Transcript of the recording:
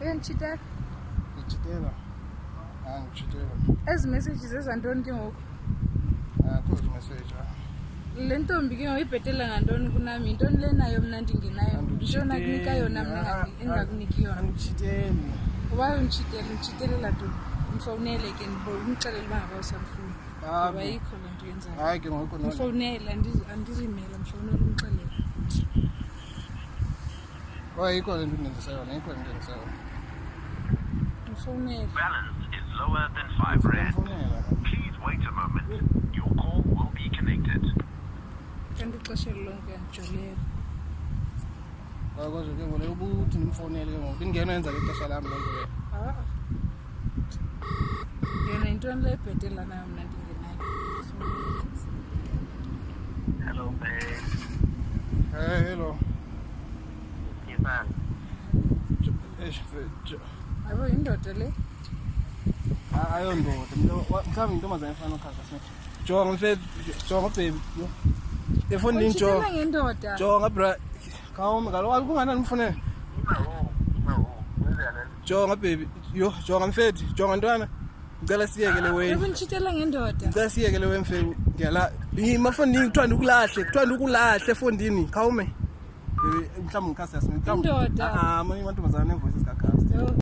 Uyangitshitela? Ngitshitela. Ngitshitela. Ezi messages ezantoni ke ngoku? Akho message. Le ntombi ke ngoyibhetela ngantoni kunami? Intoni le nayo mna ndingenayo? Ntona kunika yona mna engakuniki yona. Ngitshitela. Why ungitshitelela ntoni? Mfowunele ke ndimxelele uba ngaba usamfuna. Ngoba ayikho le nto yenzayo. Hayi ke ngoku nona. Mfowunele andizimela mfowunele umxelele. Ayikho le nto ndenza yona, ayikho le nto ndenza yona. Mfowunele. Balance is lower than 5 rand. Please wait a moment. Your call will be connected. Kanti ixesha lonke ndijolela. Akwazi ke ngole ubuthi nimfonele ke ngoku ingeno yenza ixesha lami lonke le. Yena intoni le bhetela nayo mna ndingenayo. Hello, babe. Hey, hello. Yebani. Yabo indoda le? Ayondoda mhlawumbe intombazane efana nokhasa sithi jonga mfethu jonga baby efondini jonga ngendoda jonga bra kawume kaloku kunganani umfonele jonga baby yo jonga mfethu jonga ntwana ngicela siyekele wena ubunitshitela ngendoda ngicela siyekele wena mfethu ngiyala imafondini kuthanda ukulahle efondini kawume mhlawumbe ngikhasa yasimhlawumbe indoda manje amantombazane nevoices kakhasa